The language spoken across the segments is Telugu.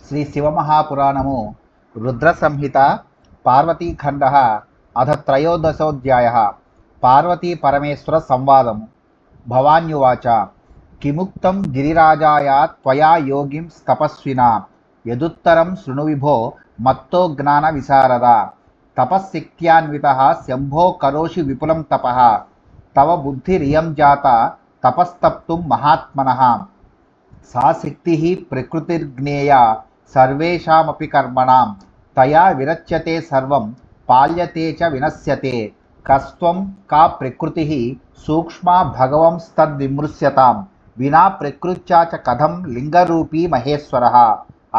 శ్రీ శివమహాపురాణము రుద్ర సంహిత పార్వతీఖండ అథ త్రయోదశోధ్యాయ పార్వతీ పరమేశ్వర సంవాదము. భవాన్యువాచ కిముక్తం గిరిరాజాయ త్వయా యోగిం తపస్వినా యదుత్తరం శృణు విభో మత్తో జ్ఞాన విశారద తపశ్శక్త్యాన్వితః శంభో కరోషి విపులం తపః తవ బుద్ధిరియం జాత తపస్తప్తుం మహాత్మనః సా శక్తి ప్రకృతిర్జ్ఞేయ సర్వేషామపి కర్మణాం తయా విరచ్యతే సర్వం పాల్యతే చ వినశ్యతే కస్త్వం కా ప్రకృతి సూక్ష్మా భగవంస్తద్విమృశ్యతాం వినా ప్రకృత్యా చ కథం లింగరూపీ మహేశ్వరః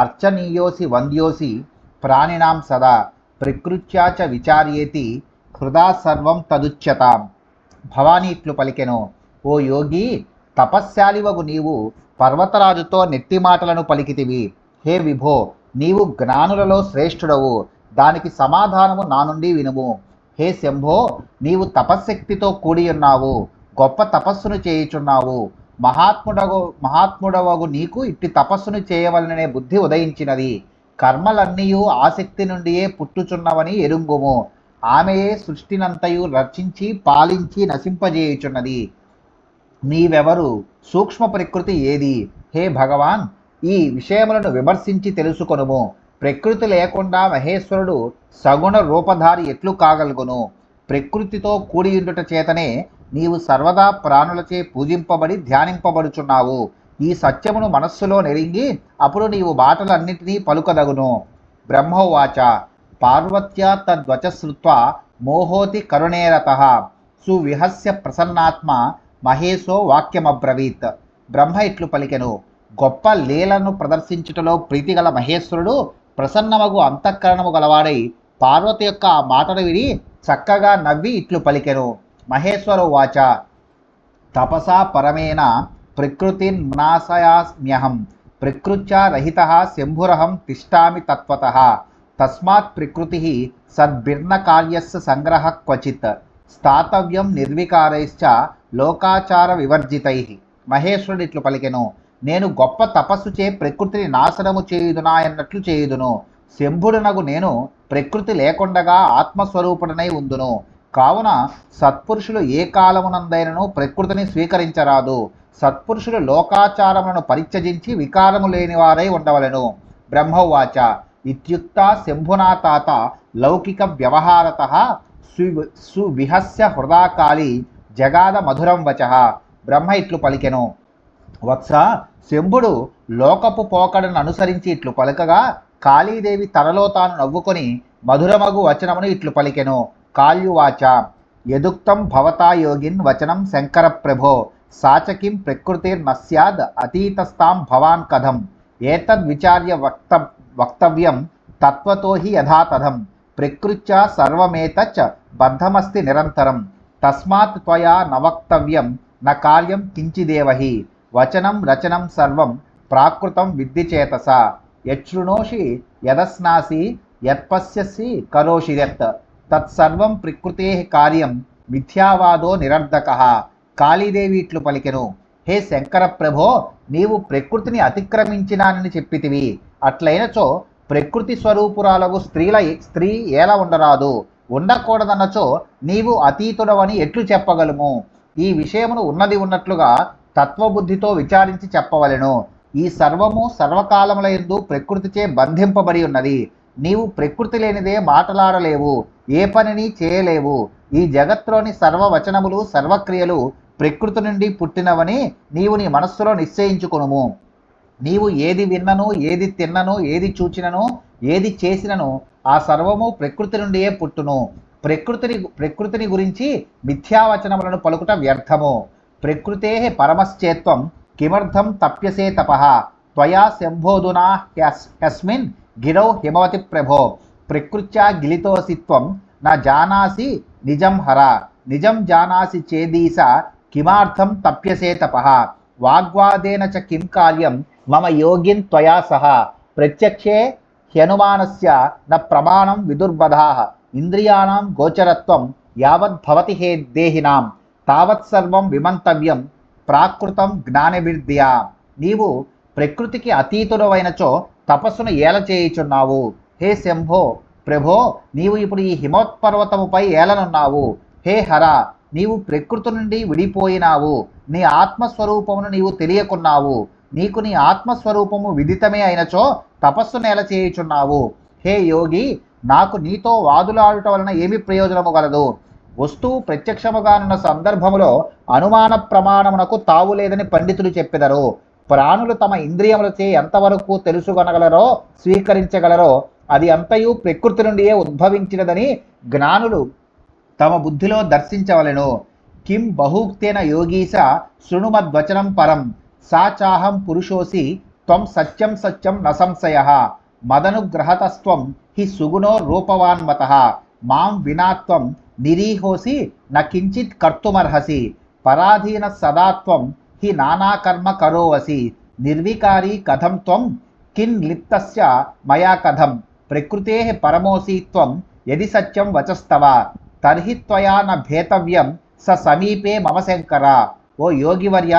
అర్చనీయోసి వంద్యోసి ప్రాణినాం సదా ప్రకృత్యా చ విచార్యేతి హృదా సర్వం తదుచ్యతాం. భవానీ ఇట్లు పలికెను, ఓ యోగి, తపస్శాలివగు నీవు పర్వతరాజుతో నెట్టి మాటలను పలికితివి. హే విభో, నీవు జ్ఞానులలో శ్రేష్ఠుడవు, దానికి సమాధానము నా నుండి వినుము. హే శంభో, నీవు తపశ్శక్తితో కూడియున్నావు, గొప్ప తపస్సును చేయుచున్నావు. మహాత్ముడవగు నీకు ఇట్టి తపస్సును చేయవలననే బుద్ధి ఉదయించినది. కర్మలన్నీయు ఆసక్తి నుండియే పుట్టుచున్నవని ఎరుంగుము. ఆమెయే సృష్టినంతయు రచించి పాలించి నశింపజేయుచున్నది. నీవెవరు? సూక్ష్మ ప్రకృతి ఏది? హే భగవాన్, ఈ విషయములను విమర్శించి తెలుసుకొనుము. ప్రకృతి లేకుండా మహేశ్వరుడు సగుణ రూపధారి ఎట్లు కాగలుగును? ప్రకృతితో కూడియుండుట చేతనే నీవు సర్వదా ప్రాణులచే పూజింపబడి ధ్యానింపబడుచున్నావు. ఈ సత్యమును మనస్సులో నెరింగి అప్పుడు నీవు మాటలన్నింటినీ పలుకదగును. బ్రహ్మోవాచ పార్వత్యా తద్వచ శ్రుత్వా మోహోతి కరుణేరతః సువిహస్య ప్రసన్నాత్మ మహేశో వాక్యమబ్రవీత్. బ్రహ్మ ఇట్లు పలికెను, గొప్ప లీలను ప్రదర్శించుటలో ప్రీతిగల మహేశ్వరుడు ప్రసన్నమగు అంతఃకరణము గలవాడై పార్వతి యొక్క ఆ మాటను విని చక్కగా నవ్వి ఇట్లు పలికెను. మహేశ్వర వాచ తపసా పరమేణ ప్రకృతిర్నాశయామ్యహం ప్రకృత్యా రహితః శంభురహం తిష్టామి తత్వతః తస్మాత్ ప్రకృతి సద్భిర్నకార్యస్య సంగ్రహ క్వచిత్ స్థాతవ్యం నిర్వికారైశ్చ లోకాచార వివర్జితై. మహేశ్వరుడు ఇట్లు పలికెను, నేను గొప్ప తపస్సు చే ప్రకృతిని నాశనము చేయుదునా అన్నట్లు చేయుదును. శంభుడునగు నేను ప్రకృతి లేకుండగా ఆత్మస్వరూపుడనై ఉందును. కావున సత్పురుషులు ఏ కాలమునందైనను ప్రకృతిని స్వీకరించరాదు. సత్పురుషులు లోకాచారములను పరిత్యజించి వికారము లేనివారై ఉండవలెను. బ్రహ్మవాచ ఇత్యుక్త శంభునా తాత లౌకిక వ్యవహారతః సువిహస్య హృదాకాళి జగాద మధురం వచః. బ్రహ్మ ఇట్లు పలికెను, వత్స, శంభుడు లోకపు పోకడను అనుసరించి ఇట్లు పలకగా కాళీదేవి తనలో తాను నవ్వుకొని మధురమగు వచనమును ఇట్లు పలికెను. కాళ్యువాచ యదుక్తం భవతా యోగిన్ వచనం శంకర ప్రభో సాచకిం ప్రకృతిర్నస్యాద్ అతీతస్తాం భవాన్ కథం ఏతద్విచార్య వక్తవ్యం తత్వతో హి యథాతథం ప్రకృత్యా సర్వమేతచ్చ బద్ధమస్తి నిరంతరం తస్మాత్ త్వయా న వక్తవ్యం న కార్యం కించిదేవహి వచనం రచనం సర్వం ప్రాకృతం విద్ధి చేతస యశృణోషి యదస్నాసి యత్పశ్యసి కరోషి యత్ తత్సర్వం ప్రకృతే కార్యం మిథ్యావాదో నిరర్ధకః. కాళీదేవి ఇట్లు పలికెను, హే శంకర ప్రభో, నీవు ప్రకృతిని అతిక్రమించినానని చెప్పితివి. అట్లయినచో ప్రకృతి స్వరూపురాలకు స్త్రీ ఎలా ఉండరాదు? ఉండకూడదన్నచో నీవు అతీతుడవని ఎట్లు చెప్పగలము? ఈ విషయమును ఉన్నది ఉన్నట్లుగా తత్వబుద్ధితో విచారించి చెప్పవలెను. ఈ సర్వము సర్వకాలములయందు ప్రకృతిచే బంధింపబడి ఉన్నది. నీవు ప్రకృతి లేనిదే మాటలాడలేవు, ఏ పనిని చేయలేవు. ఈ జగత్తులోని సర్వవచనములు సర్వక్రియలు ప్రకృతి నుండి పుట్టినవని నీవు నీ మనస్సులో నిశ్చయించుకొనుము. నీవు ఏది విన్నను, ఏది తిన్నను, ఏది చూచినను, ఏది చేసినను ఆ సర్వము ప్రకృతి నుండియే పుట్టును. ప్రకృతిని గురించి మిథ్యావచనములను పలుకుట వ్యర్థము. ప్రకృతే పరమశ్చేత్వం కిమర్థం తప్యసే తపః త్వయా శంభోదునా హ్యస్మిన్ గిరౌ హిమవతి ప్రభో ప్రకృత్యా గిలితోసిత్వం న జానాసి నిజం హర నిజం జానాసి చేదీస కిమార్థం తప్యసే తపః వాగ్వాదేన చ కిం కార్యం మమ యోగిన్ త్వయా సహ ప్రత్యక్షే హ్యనుమానస్య న ప్రమాణం విదుర్బధాః ఇంద్రియాణం గోచరత్వం యావద్భవతి హే దేహినాం తావత్సర్వం విమంతవ్యం ప్రాకృతం జ్ఞానవిద్య. నీవు ప్రకృతికి అతీతుడవైనచో తపస్సును ఏల చేయుచున్నావు? హే శంభో, ప్రభో, నీవు ఇప్పుడు ఈ హిమోత్పర్వతముపై ఏలనున్నావు. హే హర, నీవు ప్రకృతి నుండి విడిపోయినావు. నీ ఆత్మస్వరూపమును నీవు తెలియకున్నావు. నీకు నీ ఆత్మస్వరూపము విదితమే అయినచో తపస్సు నేల చేయుచున్నావు. హే యోగి, నాకు నీతో వాదులాడుట వలన ఏమి ప్రయోజనము గలదు? వస్తువు ప్రత్యక్షముగానున్న సందర్భములో అనుమాన ప్రమాణమునకు తావులేదని పండితులు చెప్పెదరు. ప్రాణులు తమ ఇంద్రియములచే ఎంతవరకు తెలుసుకొనగలరో, స్వీకరించగలరో అది అంతయు ప్రకృతి నుండియే ఉద్భవించినదని జ్ఞానులు తమ బుద్ధిలో దర్శించవలెను. కిం బహూక్తేన యోగీశ శృణుమద్వచనం పరం. సా చాహం పురుషోసి త్వం సత్యం సత్యం న సంశయః. మదనుగ్రహతస్త్వం హి సుగుణో రూపవాన్మతః. మాం వినాత్వం నిరీహోసి న కించిత్ కర్తుమర్హసి. పరాధీన సదాత్వం హి నానాకర్మ కరోవసి. నిర్వికారీ కథం త్వం కిన్ లిప్తస్య మయా కథం. ప్రకృతేః పరమోసి త్వం యది సత్యం వచస్తవ. తర్హి త్వయా న భేతవ్యం స సమీపే మమ శంకర. ఓ యోగివర్య,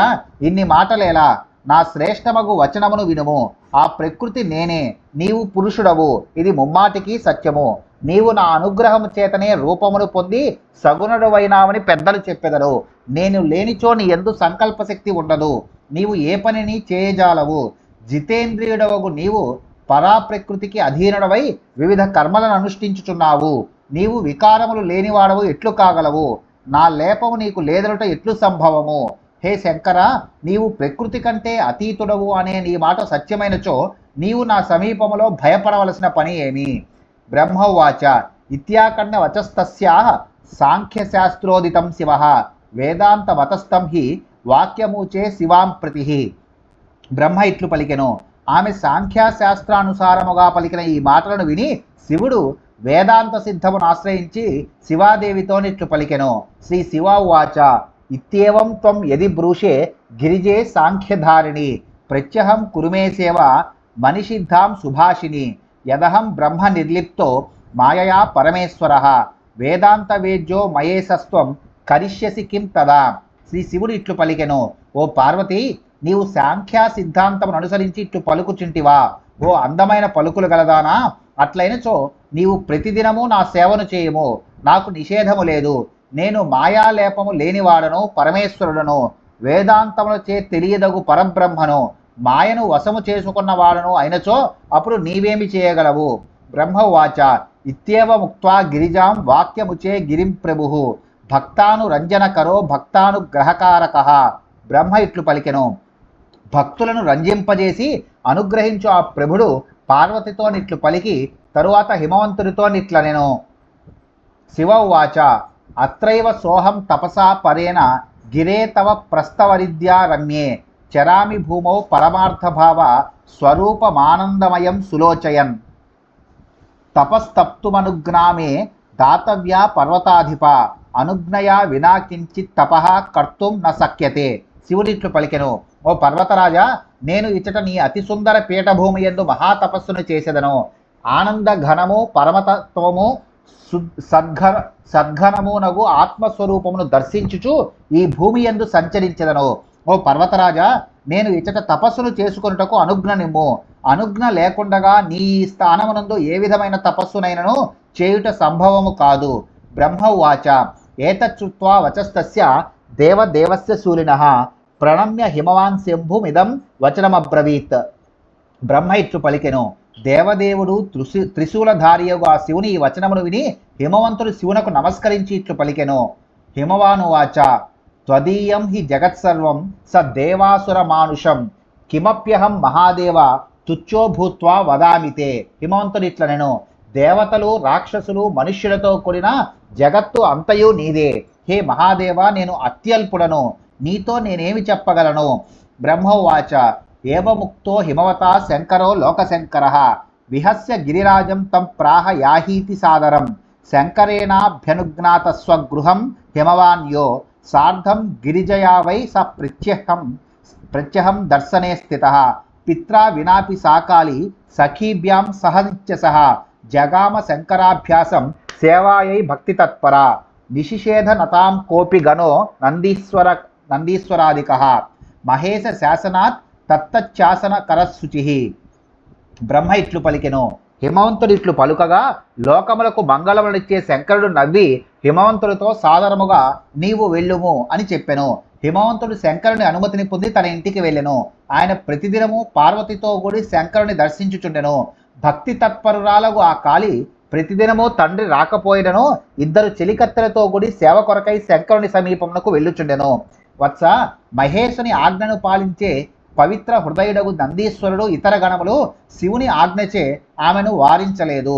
ఇన్ని మాటలేలా? నా శ్రేష్టమగు వచనమును వినుము. ఆ ప్రకృతి నేనే, నీవు పురుషుడవు, ఇది ముమ్మాటికి సత్యము. నీవు నా అనుగ్రహము చేతనే రూపమును పొంది సగుణుడవైనావని పెద్దలు చెప్పెదరు. నేను లేనిచో నీ యందు సంకల్పశక్తి ఉండదు. నీవు ఏ పనిని చేయజాలవు. జితేంద్రియుడవగు నీవు పరాప్రకృతికి అధీనుడవై వివిధ కర్మలను అనుష్ఠించుచున్నావు. నీవు వికారములు లేనివాడవు ఎట్లు కాగలవు? నా లేపము నీకు లేదనుట ఎట్లు సంభవము? హే శంకర, నీవు ప్రకృతి కంటే అతీతుడవు అనే నీ మాట సత్యమైనచో నీవు నా సమీపములో భయపడవలసిన పని ఏమి? బ్రహ్మోవాచ ఇత్యాకర్ణ వచస్తస్యాః సాంఖ్యశాస్త్రోదితం శివః. వేదాంతమతస్థం హి వాక్యమూచే శివాం ప్రతి. బ్రహ్మ ఇట్లు పలికెను. ఆమె సాంఖ్యశాస్త్రానుసారముగా పలికిన ఈ మాటలను విని శివుడు వేదాంత సిద్ధమును ఆశ్రయించి శివాదేవితో నిట్లు పలికెను. శ్రీ శివ ఉవాచ ఇత్యేవం త్వం యది బ్రూషే గిరిజే సాంఖ్యధారిణి. ప్రత్యహం కురుమే సేవ మనిషిద్ధాం సుభాషిని. యదహం బ్రహ్మ నిర్లిప్తో మాయయా పరమేశ్వరః. వేదాంత వేద్యో మయేసస్త్వం కరిష్యసి కిం తదా. శ్రీ శివుడు ఇట్లు పలికెను. ఓ పార్వతి, నీవు సాంఖ్య సిద్ధాంతమును అనుసరించి ఇట్లు పలుకుచుంటివా? ఓ అందమైన పలుకులు గలదానా, అట్లయినచో నీవు ప్రతిదినము నా సేవను చేయము. నాకు నిషేధము లేదు. నేను మాయాలేపము లేనివాడను, పరమేశ్వరుడను, వేదాంతములచే తెలియదగు పరబ్రహ్మను, మాయను వశము చేసుకున్న వాడను అయినచో అప్పుడు నీవేమి చేయగలవు? బ్రహ్మవాచ ఇత్యేవముక్త్వా గిరిజాం వాక్యముచే గిరిం ప్రభుః. భక్తానురంజనకరో భక్తానుగ్రహకారకః. బ్రహ్మ ఇట్లు పలికెను. భక్తులను రంజింపజేసి అనుగ్రహించు ఆ ప్రభుడు పార్వతితో నిట్లు పలికి తరువాత హిమవంతుడితో నిట్లనెను. శివ ఉవాచ అత్రైవ సోహం తపసా పరేణ గిరే తవ ప్రస్తవరిద్యా రమ్యే. చరామి భూమౌ పరమార్థభావ స్వరూపమానందమయం సులోచయన్. తపస్తప్తుమనుజ్ఞామే దాతవ్యా పర్వతాధిప. అనుజ్ఞయా వినా కించిత్ తపః కర్తుం న శక్యతే. శివుడిట్లు పలికెను. ఓ పర్వతరాజా, నేను ఇచ్చట నీ అతి సుందర పీఠభూమి యందు మహాతపస్సును చేసేదను. ఆనంద ఘనము పరమతత్వము సద్ఘనమునగు ఆత్మస్వరూపమును దర్శించుచు ఈ భూమి యందు సంచరించెదను. ఓ పర్వతరాజా, నేను ఇచ్చట తపస్సును చేసుకొనుటకు అనుజ్ఞ నిమ్ము. అనుజ్ఞ లేకుండగా నీ ఈ స్థానమునందు ఏ విధమైన తపస్సునైనను చేయుట సంభవము కాదు. బ్రహ్మ ఉవాచ ఏతచ్చుత్వా వచస్తస్య దేవదేవస్య శూలినః. ప్రణమ్య హిమవాన్ శంభుమిదం వచనమబ్రవీత్. బ్రహ్మ ఇట్లు పలికెను. దేవదేవుడు త్రిశూలధారియగు ఆ శివుని ఈ వచనమును విని హిమవంతుడు శివునకు నమస్కరించి ఇట్లు పలికెను. హిమవానువాచ త్వదీయం హి జగత్సర్వం స దేవాసుర మానుషం. కిమప్యహం మహాదేవ తుచ్చో భూత్వా వదామితే. హిమవంతుడు ఇట్లనెను. దేవతలు, రాక్షసులు, మనుష్యులతో కూడిన జగత్తు అంతయు నీదే. హే మహాదేవ, నేను అత్యల్పుడను, నీతో నేనేమి చెప్పగలను? బ్రహ్మోవాచ ఏవముక్తో హిమవతా శంకరో లోకశంకరః. విహస్య గిరిరాజం తం ప్రాహ యాహీతి సాదరం. శంకరేణాభ్యనుజ్ఞాత స్వగృహం హిమవాన్యో. సార్ధం గిరిజయా వై స ప్రత్యహం దర్శనే స్థితః. పిత్రా వినాపి సాకాలి సఖీభ్యాం సహ నిత్యసః. జగామ శంకరాభ్యాసం సేవాయై భక్తి తత్పర. నిషిషేధ నతాం కోపి గణో నందీశ్వరాదికః. మహేశ శాసనాత్ తత్తచ్చాసన కరశుచిః. బ్రహ్మ ఇట్లు పలికెను. హిమవంతుడు ఇట్లు పలుకగా లోకములకు మంగళములనిచ్చే శంకరుడు నవ్వి హిమవంతుడితో సాదరముగా నీవు వెళ్ళుము అని చెప్పెను. హిమవంతుడు శంకరుని అనుమతిని పొంది తన ఇంటికి వెళ్ళెను. ఆయన ప్రతిదినము పార్వతితో కూడి శంకరుని దర్శించుచుండెను. భక్తి తత్పరురాలకు ఆ కాళి ప్రతిదినము తండ్రి రాకపోయినను ఇద్దరు చెలికత్తెలతో కూడి సేవ కొరకై శంకరుని సమీపమునకు వెళ్ళుచుండెను. వత్స, మహేశుని ఆజ్ఞను పాలించే పవిత్ర హృదయుడగు నందీశ్వరుడు ఇతర గణములు శివుని ఆజ్ఞచే ఆమెను వారించలేదు.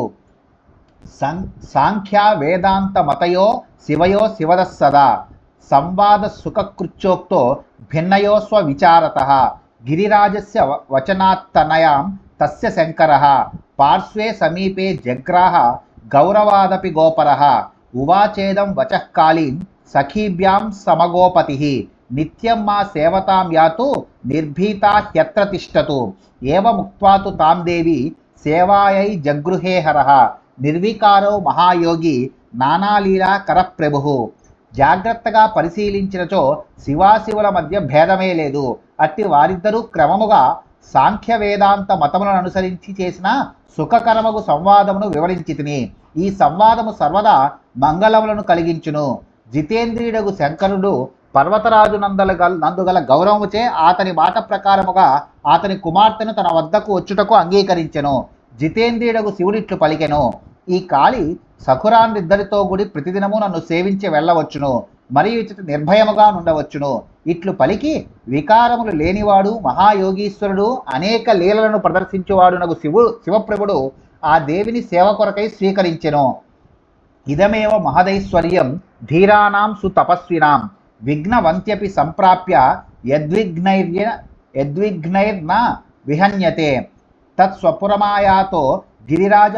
సాంఖ్య వేదాంత మతయో శివయో శివదస్సదా సంవాద సుఖకృత్యోక్తో భిన్నయో స్వవిచారత గిరిరాజస్య వచనాత్తనయాం తస్య శంకరః పార్శ్వే సమీపే జగ్రాహ గౌరవాదపి గోపరః ఉవాచేదం వచః కాళీం సఖీభ్యాం సమగోపతిః నిత్యం మా సేవతాం యాతు నిర్భీతా హ్యత్ర తిష్టతు ఏవముక్త్వా తు తాం దేవి సేవాయై జగృహే హరః నిర్వికారో మహాయోగి నానాలీలా కరప్రభుః. జాగ్రత్తగా పరిశీలించినచో శివాశివుల మధ్య భేదమే లేదు. అట్టి వారిద్దరూ క్రమముగా సాంఖ్య వేదాంత మతములను అనుసరించి చేసిన సుఖకరమగు సంవాదమును వివరించి తిని ఈ సంవాదము సర్వదా మంగళములను కలిగించును. జితేంద్రియుడగు శంకరుడు పర్వతరాజు నందుగల గౌరవముచే అతని మాట ప్రకారముగా అతని కుమార్తెను తన వద్దకు వచ్చుటకు అంగీకరించెను. జితేంద్రియుడగు శివుడిట్లు పలికెను. ఈ కాళి సఖురాన్నిద్దరితో కూడి ప్రతిదినము నన్ను సేవించి వెళ్ళవచ్చును, మరియు ఇచ్చట నిర్భయముగా నుండవచ్చును. ఇట్లు పలికి వికారములు లేనివాడు మహాయోగీశ్వరుడు అనేక లీలలను ప్రదర్శించువాడునగు శివప్రభుడు ఆ దేవిని సేవ కొరకై స్వీకరించెను. ఇదమేవ మహదైశ్వర్యం ధీరానాం సుతపస్వినాం విఘ్నవంత్యపి సంప్రాప్య యద్విఘ్నైర్న విహన్యతే తత్స్వపురమాయాతో గిరిరాజ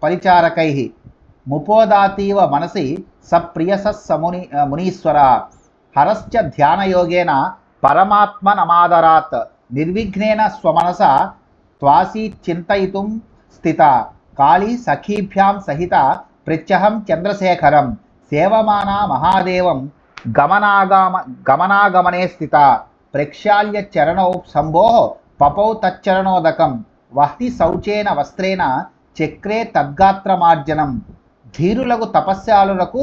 పరిచారకై ముపోదాతీవ మనసి సప్రియసముని మునీశ్వర హరశ్చ ధ్యానయోగేన పరమాత్మనమాదరాత్ నిర్విఘ్నేన స్వమనస త్వాసి చింతయితుం స్థిత కాళీ సఖీభ్యాం సహిత ప్రత్యహం చంద్రశేఖరం సేవమానా మహాదేవం గమనాగమనే స్థిత ప్రక్షాళ్య చరణౌ సంభో పపౌ తచ్చరణోదకం వహ్తి శౌచేన వస్త్రేణ చక్రే తద్గాత్రమార్జనం. ధీరులకు తపస్యాలులకు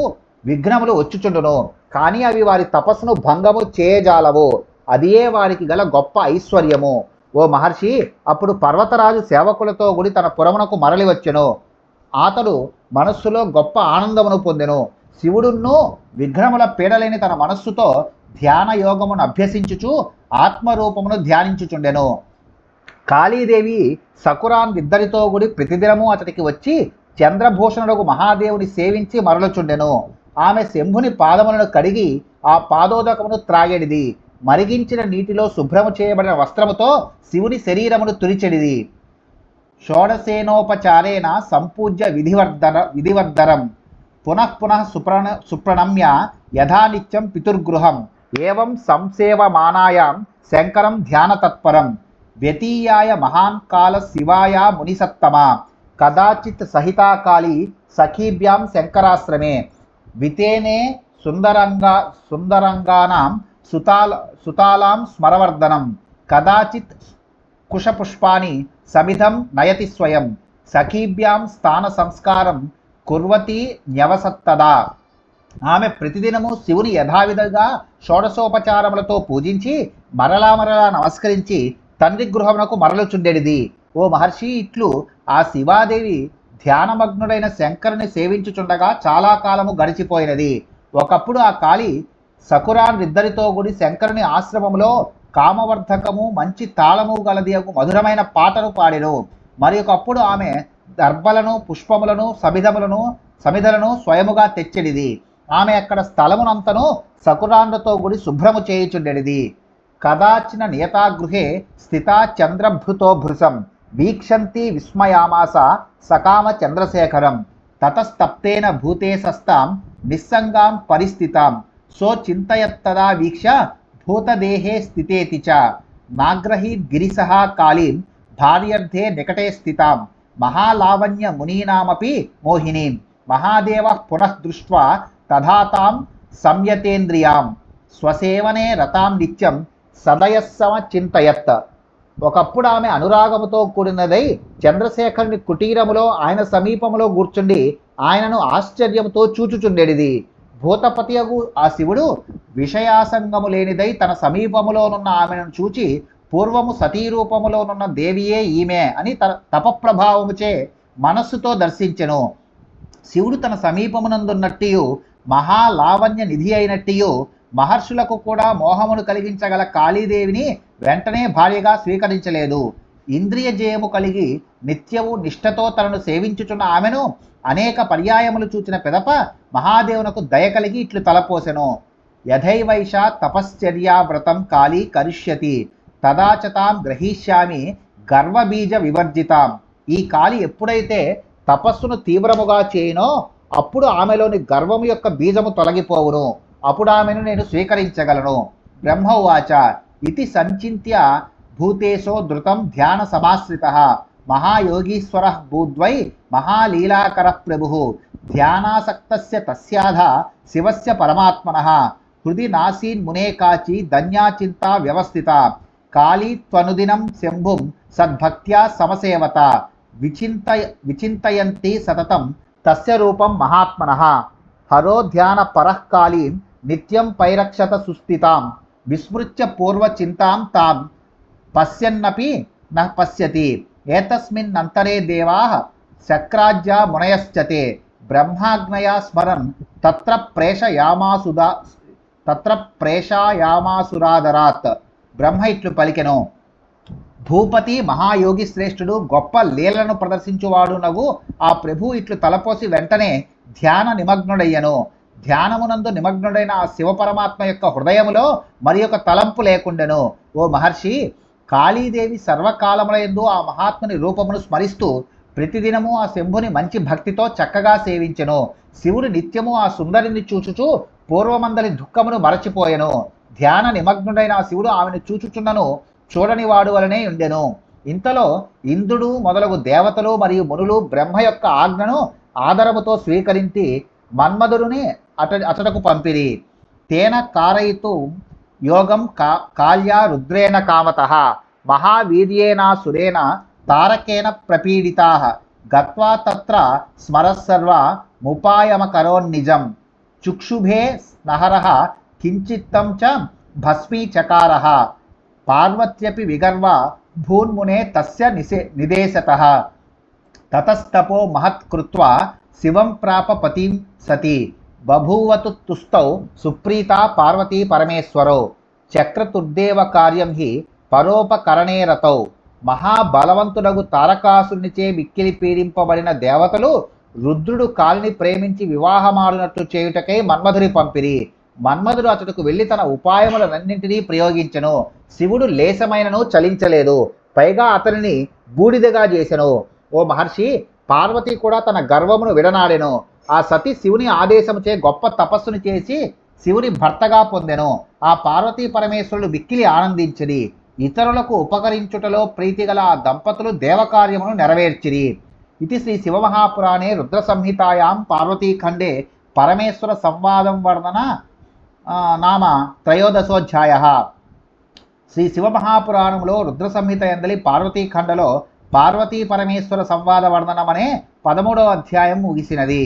విఘ్నములు వచ్చుచుండును, కానీ అవి వారి తపస్సును భంగము చేయజాలవు. అదియే వారికి గల గొప్ప ఐశ్వర్యము. ఓ మహర్షి, అప్పుడు పర్వతరాజు సేవకులతో గుడి తన పురమునకు మరలి వచ్చెను. అతడు మనస్సులో గొప్ప ఆనందమును పొందెను. శివుడును విఘ్నముల పీడలేని తన మనస్సుతో ధ్యాన యోగమును అభ్యసించుచు ఆత్మరూపమును ధ్యానించుచుండెను. కాళీదేవి సకురాన్నిద్దరితో గుడి ప్రతిదినము అతడికి వచ్చి చంద్రభూషణులకు మహాదేవుని సేవించి మరలుచుండెను. ఆమె శంభుని పాదములను కడిగి ఆ పాదోదకమును త్రాగెడిది. మరిగించిన నీటిలో శుభ్రము చేయబడిన వస్త్రముతో శివుని శరీరమును తురిచెడిది. షోడశేనోపచారేణ సంపూజ్య విధివర్ధరం పునః సుప్రణమ్య యథానిత్యం పితుర్గృహం ఏవం సంసేవమానాయాం శంకరం ధ్యానతత్పరం వ్యతీయాయ మహాన్ కాల శివాయ మునిసత్తమా కదాచిత్ సహితా కాళీ సఖీభ్యాం శంకరాశ్రమే వితేనే సుందరంగానాం సుతాలాం స్మరవర్ధనం కదాచిత్ కుశపుష్పాని సమిధం నయతి స్వయం సఖీభ్యాం స్థాన సంస్కారం కుర్వతి న్యవసత్తదా. ఆమె ప్రతిదినము శివుని యథావిధిగా షోడశోపచారములతో పూజించి మరలా నమస్కరించి తండ్రి గృహమునకు మరలుచుండెడిది. ఓ మహర్షి, ఇట్లు ఆ శివాదేవి ధ్యానమగ్నుడైన శంకరుని సేవించుచుండగా చాలా కాలము గడిచిపోయినది. ఒకప్పుడు ఆ కాళి సకురాన్నిద్దరితో కూడి శంకరుని ఆశ్రమంలో కామవర్ధకము మంచి తాళము గలది మధురమైన పాటను పాడెను. మరి ఒకప్పుడు ఆమె దర్భలను పుష్పములను సమిధలను స్వయముగా తెచ్చెడిది. ఆమె అక్కడ స్థలమునంతను సకురాన్లతో గుడి శుభ్రము చేయుచుండెడిది. కదాచిన నియతాగృహే స్థితా చంద్రభృతో భృశం వీక్షంతి విస్మయామాస సకామ చంద్రశేఖరం తతస్తప్తేన భూతే సస్తాం నిస్సంగాం పరిస్థితాం సో చింతయత్తదా వీక్ష భూతదేహే స్థితేతి చ నాగ్రహీత్ గిరిసహ కాళీం భార్యర్థే నికటే స్థితాం మహాలావణ్య మునీనామపి మోహినీం మహాదేవ పునః దృష్ట్వా తథాతాం సంయతేంద్రియాం స్వసేవనే రతాం నిత్యం సదయస్సమ చింతయత్. ఒకప్పుడు ఆమె అనురాగముతో కూడినదై చంద్రశేఖరుని కుటీరములో ఆయన సమీపములో కూర్చుండి ఆయనను ఆశ్చర్యముతో చూచుచుండెడిది. భూతపతియగు ఆ శివుడు విషయాసంగము లేనిదై తన సమీపములోనున్న ఆమెను చూచి పూర్వము సతీరూపములోనున్న దేవియే ఈమె అని తపప్రభావముచే మనస్సుతో దర్శించెను. శివుడు తన సమీపమునందున్నట్టియు మహాలావణ్య నిధి అయినట్టియు మహర్షులకు కూడా మోహమును కలిగించగల కాళీదేవిని వెంటనే భార్యగా స్వీకరించలేదు. ఇంద్రియ జయము కలిగి నిత్యము నిష్ఠతో తనను సేవించుచున్న ఆమెను అనేక పర్యాయములు చూచిన పిదప మహాదేవునకు దయ కలిగి ఇట్లు తలపోసెను. యథైవైష తపశ్చర్యావ్రతం కాళీ కరిష్యతి తదాచతాం గ్రహీష్యామి గర్వబీజ వివర్జితాం. ఈ కాళి ఎప్పుడైతే తపస్సును తీవ్రముగా చేయునో అప్పుడు ఆమెలోని గర్వము యొక్క బీజము తొలగిపోవును. అప్పుడు ఆమెను నేను స్వీకరించగలను. బ్రహ్మవాచ ఇది సంచింత్య భూతేశో ధృతం ధ్యాన సమాశ్రిత మహాయోగీశ్వర భూద్వై మహాలీలాకర ప్రభు ధ్యానాసక్తస్య తస్యాధ శివస్య పరమాత్మనః హృది నాసీన్ మునే కాచి ధన్యాచింతా వ్యవస్థిత కాళీ త్వనుదినం శంభుం సద్భక్త్యా సమసేవత విచింతయంతి సతతం తస్య రూపం మహాత్మనః హరో ధ్యాన పరః కాళీం నిత్యం పైరక్షత సుస్థితాం విస్మృత్య పూర్వచింతాం తాం పశ్యన్నపి న పశ్యతి ఏతస్మిన్నంతరే దేవాః శక్రాజ్యా మునయశ్చతే బ్రహ్మాగ్నయా స్మరన్ తత్ర ప్రేషయామాసురాదరాత్. బ్రహ్మ ఇట్లు పలికెను. భూపతి మహాయోగి శ్రేష్ఠుడు గొప్ప లీలను ప్రదర్శించువాడునగు ఆ ప్రభు ఇట్లు తలపోసి వెంటనే ధ్యాన నిమగ్నుడయ్యను. ధ్యానమునందు నిమగ్నుడైన ఆ శివపరమాత్మ యొక్క హృదయములో మరి ఒక తలంపు లేకుండెను. ఓ మహర్షి, కాళీదేవి సర్వకాలములందు ఆ మహాత్ముని రూపమును స్మరిస్తూ ప్రతిదినము ఆ శంభుని మంచి భక్తితో చక్కగా సేవించెను. శివుడు నిత్యము ఆ సుందరిని చూచుచూ పూర్వమందలి దుఃఖమును మరచిపోయెను. ధ్యాన నిమగ్నుడైన ఆ శివుడు ఆమెను చూచుచున్నను చూడని వాడు వలనే ఉండెను. ఇంతలో ఇంద్రుడు మొదలగు దేవతలు మరియు మునులు బ్రహ్మ యొక్క ఆజ్ఞను ఆదరముతో స్వీకరించి మన్మధుడిని అతడకు పంపిరి. తేన కారయితు యోగం కాళ్యా రుద్రేణ కామతః మహావీర్యేనా సురేణ తారకేణ ప్రపీడితాః గత్వా తత్ర స్మరస్సర్వ ముపాయమకరోన్నిజం చుక్షుభే స్నహరః కించిత్తం చ భస్మీచకారః పార్వత్యపి విగర్వ భూన్మునే తస్య నిదేశతః తతస్తపో మహత్కృత్వా శివం ప్రాప పతిం సతి బభూవతు తుస్తౌ సుప్రీతా పార్వతీ పరమేశ్వరో చక్రతుర్దేవ కార్యం హి పరోపకరణే రతౌ. మహాబలవంతుడగు తారకాసునిచే మిక్కిలి పీడింపబడిన దేవతలు రుద్రుడు కాలిని ప్రేమించి వివాహమాడినట్లు చేయుటకై మన్మధుని పంపిరి. మన్మధుడు అతడుకు వెళ్లి తన ఉపాయములనన్నింటినీ ప్రయోగించెను. శివుడు లేశమైనను చలించలేదు, పైగా అతనిని బూడిదగా చేసెను. ఓ మహర్షి, పార్వతి కూడా తన గర్వమును విడనాడెను. ఆ సతి శివుని ఆదేశముచే గొప్ప తపస్సును చేసి శివుని భర్తగా పొందెను. ఆ పార్వతీ పరమేశ్వరుడు మిక్కిలి ఆనందించిరి. ఇతరులకు ఉపకరించుటలో ప్రీతిగల ఆ దంపతులు దేవకార్యమును నెరవేర్చిరి. ఇది శ్రీ శివమహాపురాణే రుద్ర సంహితాయాం పార్వతీఖండే పరమేశ్వర సంవాదం వర్ణన నామ త్రయోదశోధ్యాయః. శ్రీ శివమహాపురాణంలో రుద్ర సంహిత ఎందలి పార్వతీఖండలో పార్వతీ పరమేశ్వర సంవాద వర్ణనం అనే 13వ అధ్యాయం ముగిసినది.